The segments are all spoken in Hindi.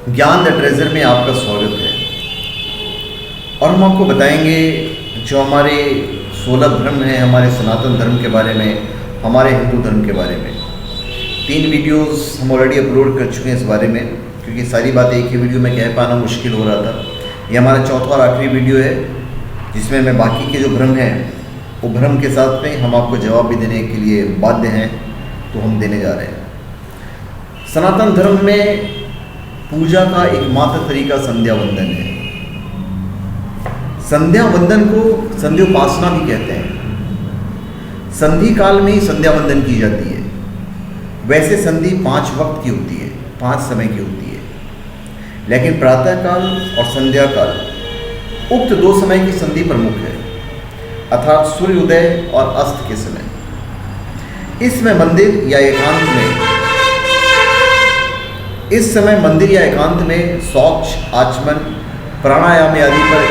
ज्ञान द ट्रेजर में आपका स्वागत है। और हम आपको बताएंगे जो हमारे 16 धर्म हैं, हमारे सनातन धर्म के बारे में, हमारे हिंदू धर्म के बारे में। 3 वीडियोस हम ऑलरेडी अपलोड कर चुके हैं इस बारे में, क्योंकि सारी बातें एक ही वीडियो में कह पाना मुश्किल हो रहा था। ये हमारा चौथा और आखिरी वीडियो है जिसमें मैं बाकी के जो भ्रम हैं वो भ्रम के साथ में हम आपको जवाब भी देने के लिए बाध्य हैं, तो हम देने जा रहे हैं। सनातन धर्म में पूजा का एकमात्र तरीका संध्या वंदन है। संध्या वंदन को संध्योपासना भी कहते हैं। संधि काल में ही संध्या वंदन की जाती है। वैसे संधि 5 वक्त की होती है, 5 समय की होती है, लेकिन प्रातः काल और संध्या काल उक्त 2 समय की संधि प्रमुख है, अर्थात सूर्योदय और अस्त के समय। इसमें मंदिर या एकांत में इस समय मंदिर या एकांत में शौच, आचमन, प्राणायाम आदि पर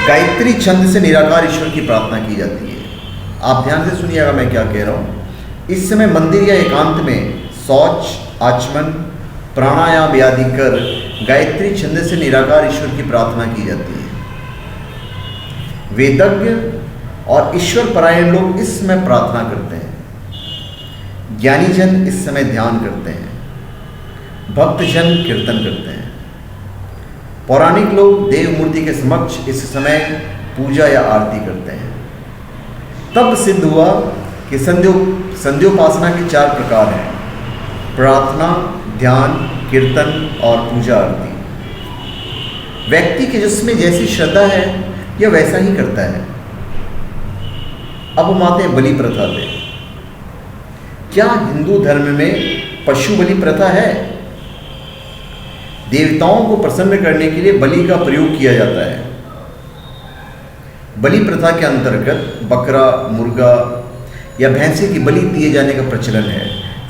गायत्री छंद से निराकार ईश्वर की प्रार्थना की जाती है। आप ध्यान से सुनिएगा मैं क्या कह रहा हूँ। इस समय मंदिर या एकांत में शौच, आचमन, प्राणायाम आदि कर गायत्री छंद से निराकार ईश्वर की प्रार्थना की जाती है। वेदज्ञ और ईश्वर परायण लोग इस समय प्रार्थना करते हैं। ज्ञानी जन इस समय ध्यान करते हैं। भक्तजन कीर्तन करते हैं। पौराणिक लोग देव मूर्ति के समक्ष इस समय पूजा या आरती करते हैं। तब सिद्ध हुआ कि संध्योपासना के 4 प्रकार हैं: प्रार्थना, ध्यान, कीर्तन और पूजा आरती। व्यक्ति के जिसमें जैसी श्रद्धा है यह वैसा ही करता है। अब हम आते हैं बलि प्रथा पे। क्या हिंदू धर्म में पशु बलि प्रथा है? देवताओं को प्रसन्न करने के लिए बलि का प्रयोग किया जाता है। बलि प्रथा के अंतर्गत बकरा, मुर्गा या भैंसे की बलि दिए जाने का प्रचलन है।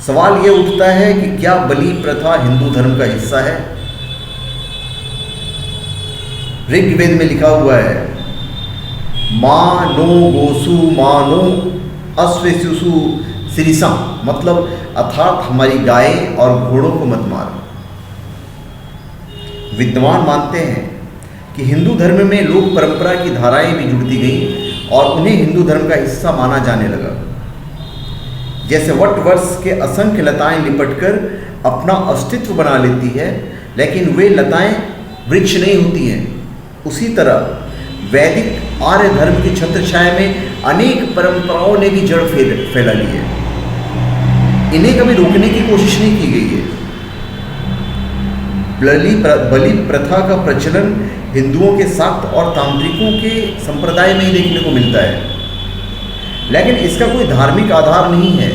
सवाल यह उठता है कि क्या बलि प्रथा हिंदू धर्म का हिस्सा है? ऋग्वेद में लिखा हुआ है, मानो गोसु मानो अश्वेसु सिरिसा, मतलब अर्थात हमारी गाय और घोड़ों को मत मारो। विद्वान मानते हैं कि हिंदू धर्म में लोक परंपरा की धाराएं भी जुड़ती गईं और उन्हें हिंदू धर्म का हिस्सा माना जाने लगा। जैसे वट वर्ष के असंख्य लताएं लिपटकर अपना अस्तित्व बना लेती है, लेकिन वे लताएं वृक्ष नहीं होती हैं, उसी तरह वैदिक आर्य धर्म की छत्रछाया में अनेक परंपराओं ने भी जड़ फैला ली है। इन्हें कभी रोकने की कोशिश नहीं की गई है। बलि प्रथा का प्रचलन हिंदुओं के शाक्त और तांत्रिकों के संप्रदाय में ही देखने को मिलता है, लेकिन इसका कोई धार्मिक आधार नहीं है।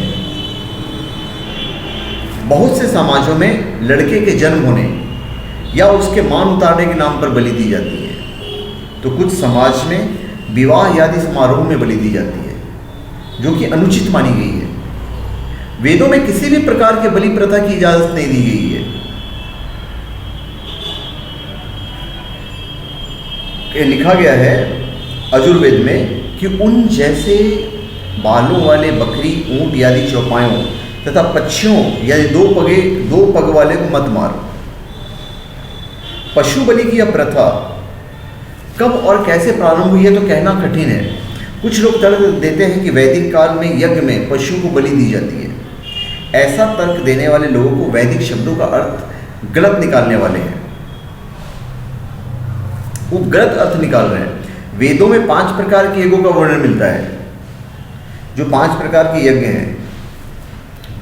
बहुत से समाजों में लड़के के जन्म होने या उसके मान उतारने के नाम पर बलि दी जाती है, तो कुछ समाज में विवाह आदि समारोह में बलि दी जाती है, जो कि अनुचित मानी गई है। वेदों में किसी भी प्रकार के बलि प्रथा की इजाजत नहीं दी गई है। लिखा गया है अजुर्वेद में कि उन जैसे बालों वाले बकरी, ऊंट आदि चौपायों तथा पक्षियों यानी 2 पग वाले को मत मारो। पशु बलि की यह प्रथा कब और कैसे प्रारंभ हुई है तो कहना कठिन है। कुछ लोग तर्क देते हैं कि वैदिक काल में यज्ञ में पशु को बलि दी जाती है। ऐसा तर्क देने वाले लोगों को वैदिक शब्दों का अर्थ गलत निकालने वाले हैं। वो गलत अर्थ निकाल रहे हैं। वेदों में 5 प्रकार के यज्ञों का वर्णन मिलता है। जो 5 प्रकार के यज्ञ हैं।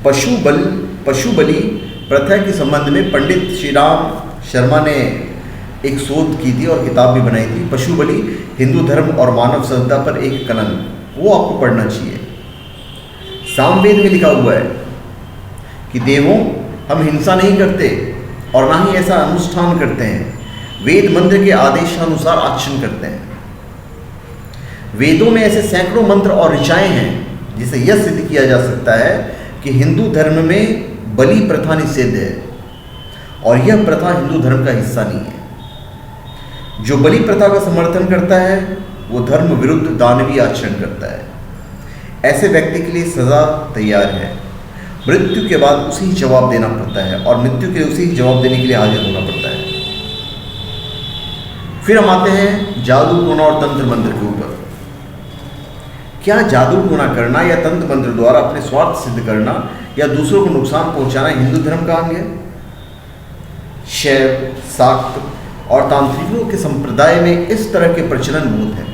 पशु बलि प्रथा के संबंध में पंडित श्री राम शर्मा ने एक शोध की थी और किताब भी बनाई थी, पशु बलि हिंदू धर्म और मानव सभ्यता पर एक कलंक। वो आपको पढ़ना चाहिए। सामवेद में लिखा हुआ है कि देवों, हम हिंसा नहीं करते और ना ही ऐसा अनुष्ठान करते हैं। वेद मंत्र के आदेशानुसार आचरण करते हैं। वेदों में ऐसे सैकड़ों मंत्र और ऋचाएं हैं जिसे यह सिद्ध किया जा सकता है कि हिंदू धर्म में बलि प्रथा निषिद्ध है और यह प्रथा हिंदू धर्म का हिस्सा नहीं है। जो बलि प्रथा का समर्थन करता है वो धर्म विरुद्ध दानवीय आचरण करता है। ऐसे व्यक्ति के लिए सजा तैयार है। मृत्यु के बाद उसे ही जवाब देना पड़ता है और मृत्यु के उसे ही जवाब देने के लिए हाजिर होना पड़ता है। फिर हम आते हैं जादू टोना और तंत्र मंत्र के ऊपर। क्या जादू टोना करना या तंत्र मंत्र द्वारा अपने स्वार्थ सिद्ध करना या दूसरों को नुकसान पहुंचाना हिंदू धर्म का अंग है? शैव, शाक्त और तांत्रिकों के संप्रदाय में इस तरह के प्रचलन बहुत है।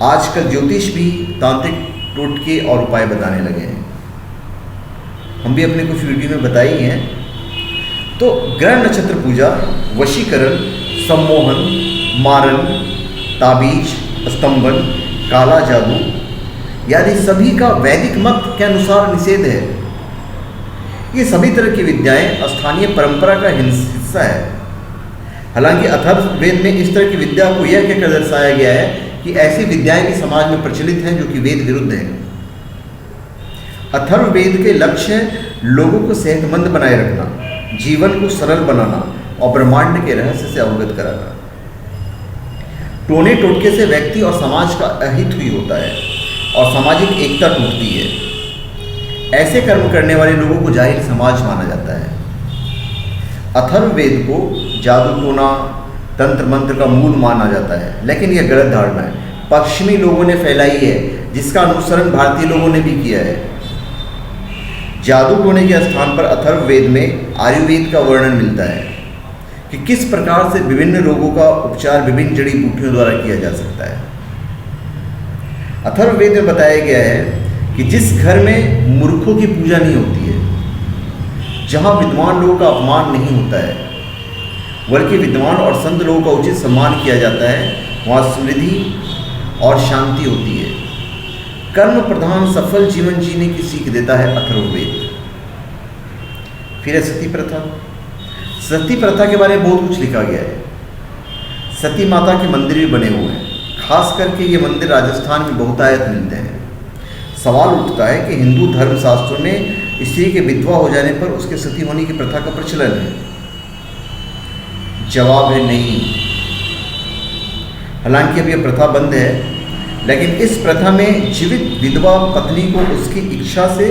आजकल ज्योतिष भी तांत्रिक टोटके और उपाय बताने लगे हैं। हम भी अपने कुछ वीडियो में बताई हैं। तो ग्रह नक्षत्र पूजा, वशीकरण, सम्मोहन, मारन, ताबीज, स्तंभन, काला जादू यानी सभी का वैदिक मत के अनुसार निषेध है। ये सभी तरह की विद्याएं स्थानीय परंपरा का हिस्सा है। हालांकि अथर्ववेद में इस तरह की विद्या को यह कहकर दर्शाया गया है कि ऐसी विद्याएं भी समाज में प्रचलित हैं जो कि वेद विरुद्ध हैं। अथर्ववेद के लक्ष्य है लोगों को सेहतमंद बनाए रखना, जीवन को सरल बनाना और ब्रह्मांड के रहस्य से अवगत कराना। टोने टोटके से व्यक्ति और समाज का अहित ही होता है और सामाजिक एकता टूटती है। ऐसे कर्म करने वाले लोगों को जाहिल समाज माना जाता है। अथर्ववेद को जादू टोना तंत्र मंत्र का मूल माना जाता है, लेकिन यह गलत धारणा है। पश्चिमी लोगों ने फैलाई है, जिसका अनुसरण भारतीय लोगों ने भी किया है। जादू टोने के स्थान पर अथर्ववेद में आयुर्वेद का वर्णन मिलता है कि किस प्रकार से विभिन्न रोगों का उपचार विभिन्न जड़ी बूटियों द्वारा किया जा सकता है। अथर्ववेद में बताया गया है कि जिस घर में मूर्खों की पूजा नहीं होती है, जहाँ विद्वान लोगों का अपमान नहीं होता है, बल्कि विद्वान और संत लोगों का उचित सम्मान किया जाता है, वहाँ समृद्धि और शांति होती है। कर्म प्रधान सफल जीवन जीने की सीख देता है अथर्ववेद। फिर है सती प्रथा। सती प्रथा के बारे में बहुत कुछ लिखा गया है। सती माता के मंदिर भी बने हुए हैं। खास करके ये मंदिर राजस्थान में बहुतायत मिलते हैं। सवाल उठता है कि हिंदू धर्म शास्त्रों में स्त्री के विधवा हो जाने पर उसके सती होने की प्रथा का प्रचलन है। जवाब है नहीं। हालांकि अब यह प्रथा बंद है, लेकिन इस प्रथा में जीवित विधवा पत्नी को उसकी इच्छा से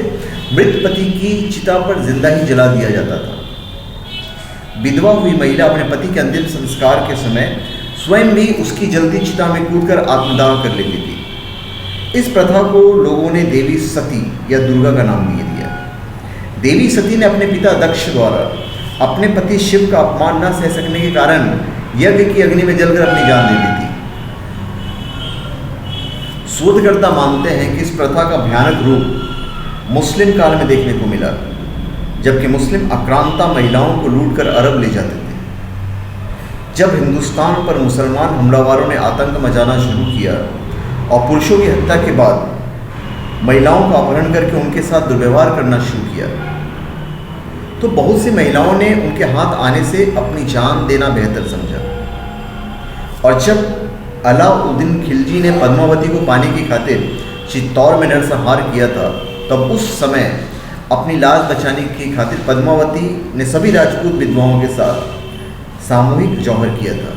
मृत पति की चिता पर जिंदा ही जला दिया जाता था। विधवा हुई महिला अपने पति के अंतिम संस्कार के समय स्वयं भी उसकी जलती चिता में कूदकर आत्मदाह कर लेती थी। इस प्रथा को लोगों ने देवी सती या दुर्गा का नाम दे दिया। देवी सती ने अपने पिता दक्ष द्वारा अपने पति शिव का अपमान न सह सकने के कारण यज्ञ की अग्नि में जलकर अपनी जान दे दी थी। शोधकर्ता मानते हैं कि इस प्रथा का भयानक रूप मुस्लिम काल में देखने को मिला, जबकि मुस्लिम आक्रांता महिलाओं को लूटकर अरब ले जाते थे। जब हिंदुस्तान पर मुसलमान हमलावरों ने आतंक मचाना शुरू किया और पुरुषों की हत्या के बाद महिलाओं का अपहरण करके उनके साथ दुर्व्यवहार करना शुरू किया, तो बहुत सी महिलाओं ने उनके हाथ आने से अपनी जान देना बेहतर समझा। और जब अलाउद्दीन खिलजी ने पद्मावती को पाने की खातिर चित्तौड़ में नरसंहार किया था, तब उस समय अपनी लाज बचाने की खातिर पद्मावती ने सभी राजपूत विधवाओं के साथ सामूहिक जौहर किया था।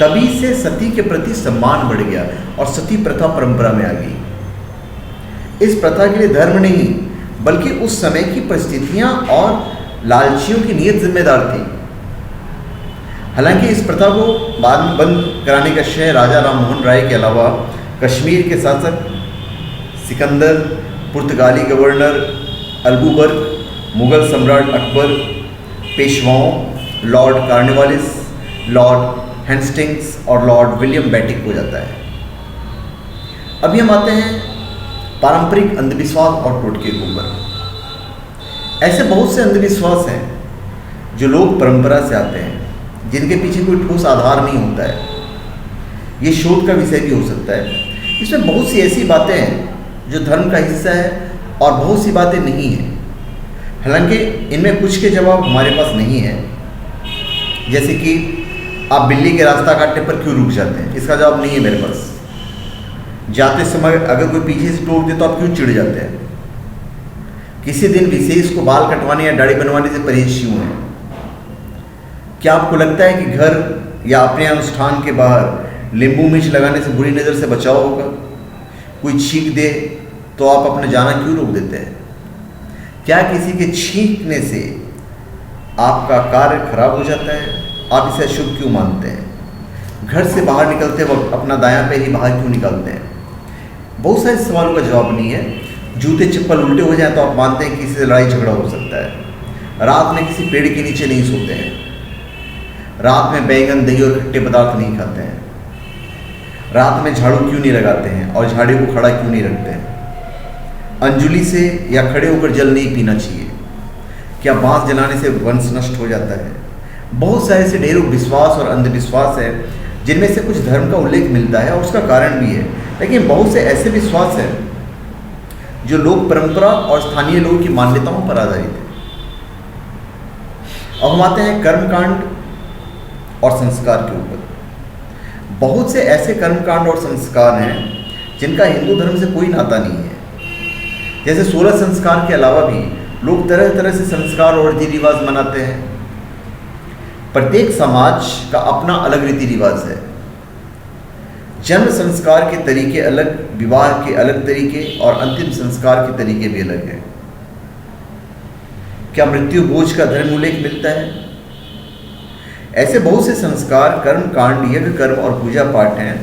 तभी से सती के प्रति सम्मान बढ़ गया और सती प्रथा परंपरा में आ गई। इस प्रथा के लिए धर्म नहीं, बल्कि उस समय की परिस्थितियां और लालचियों की नीयत जिम्मेदार थी। हालांकि इस प्रथा को बाद में बंद कराने का श्रेय राजा राममोहन राय के अलावा कश्मीर के शासक सिकंदर, पुर्तगाली गवर्नर अल्बुबर्ग, मुगल सम्राट अकबर, पेशवाओं लॉर्ड कार्नवालिस, लॉर्ड हेस्टिंग्स और लॉर्ड विलियम बेटिक हो जाता है। अभी हम आते हैं पारंपरिक अंधविश्वास और टोटके के ऊपर। ऐसे बहुत से अंधविश्वास हैं जो लोग परंपरा से आते हैं, जिनके पीछे कोई ठोस आधार नहीं होता है। ये शोध का विषय भी हो सकता है। इसमें बहुत सी ऐसी बातें हैं जो धर्म का हिस्सा है और बहुत सी बातें नहीं हैं। हालांकि इनमें कुछ के जवाब हमारे पास नहीं है, जैसे कि आप बिल्ली के रास्ता काटने पर क्यों रुक जाते हैं, इसका जवाब नहीं है मेरे पास। जाते समय अगर कोई पीछे से टोक दे तो आप क्यों चिढ़ जाते हैं। किसी दिन विशेष को बाल कटवाने या दाढ़ी बनवाने से परहेज क्यों है। क्या आपको लगता है कि घर या अपने अनुष्ठान के बाहर नींबू मिर्च लगाने से बुरी नज़र से बचाव होगा। कोई छींक दे तो आप अपना जाना क्यों रोक देते हैं। क्या किसी के छींकने से आपका कार्य खराब हो जाता है? आप इसे अशुभ क्यों मानते हैं? घर से बाहर निकलते वक्त अपना दायां पैर ही बाहर क्यों निकालते हैं? बहुत सारे सवालों का जवाब नहीं है। जूते चप्पल उल्टे हो जाए तो आप मानते हैं कि किसी से लड़ाई झगड़ा हो सकता है। रात में किसी पेड़ के नीचे नहीं सोते हैं। रात में बैंगन, दही और खट्टे पदार्थ नहीं खाते हैं। रात में झाड़ू क्यों नहीं लगाते हैं और झाड़ू को खड़ा क्यों नहीं रखते हैं? अंजुली से या खड़े होकर जल नहीं पीना चाहिए। क्या बांस जलाने से वंश नष्ट हो जाता है? बहुत सारे ऐसे ढेरों विश्वास और अंधविश्वास है जिनमें से कुछ धर्म का उल्लेख मिलता है और उसका कारण भी है, लेकिन बहुत से ऐसे विश्वास हैं जो लोक परंपरा और स्थानीय लोगों की मान्यताओं पर आधारित है। अब हम आते हैं कर्मकांड और संस्कार के ऊपर। बहुत से ऐसे कर्मकांड और संस्कार हैं जिनका हिंदू धर्म से कोई नाता नहीं है। जैसे 16 संस्कार के अलावा भी लोग तरह तरह से संस्कार और रीति रिवाज मनाते हैं। प्रत्येक समाज का अपना अलग रीति रिवाज है। जन्म संस्कार के तरीके अलग, विवाह के अलग तरीके और अंतिम संस्कार के तरीके भी अलग हैं। क्या मृत्यु भोज का धर्म उल्लेख मिलता है? ऐसे बहुत से संस्कार, कर्म कांड, यज्ञ कर्म और पूजा पाठ हैं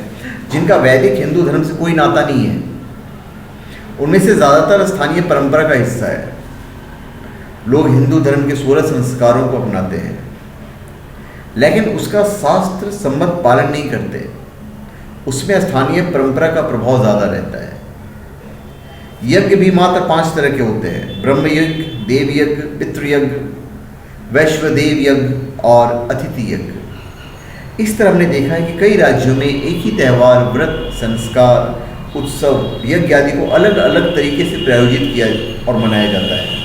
जिनका वैदिक हिंदू धर्म से कोई नाता नहीं है। उनमें से ज़्यादातर स्थानीय परंपरा का हिस्सा है। लोग हिंदू धर्म के 16 संस्कारों को अपनाते हैं, लेकिन उसका शास्त्र सम्मत पालन नहीं करते। उसमें स्थानीय परंपरा का प्रभाव ज़्यादा रहता है। यज्ञ भी मात्र 5 तरह के होते हैं: ब्रह्म यज्ञ, देव यज्ञ, पितृयज्ञ, वैश्वदेव यज्ञ और अतिथि यज्ञ। इस तरह हमने देखा है कि कई राज्यों में एक ही त्यौहार, व्रत, संस्कार, उत्सव, यज्ञ आदि को अलग अलग तरीके से प्रायोजित किया और मनाया जाता है।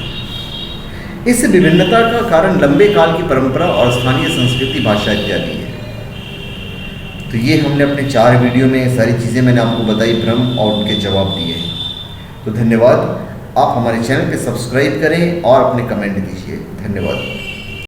इस विभिन्नता का कारण लंबे काल की परंपरा और स्थानीय संस्कृति, भाषा इत्यादि है। तो ये हमने अपने 4 वीडियो में सारी चीज़ें मैंने आपको बताई, भ्रम और उनके जवाब दिए। तो धन्यवाद। आप हमारे चैनल पे सब्सक्राइब करें और अपने कमेंट दीजिए। धन्यवाद।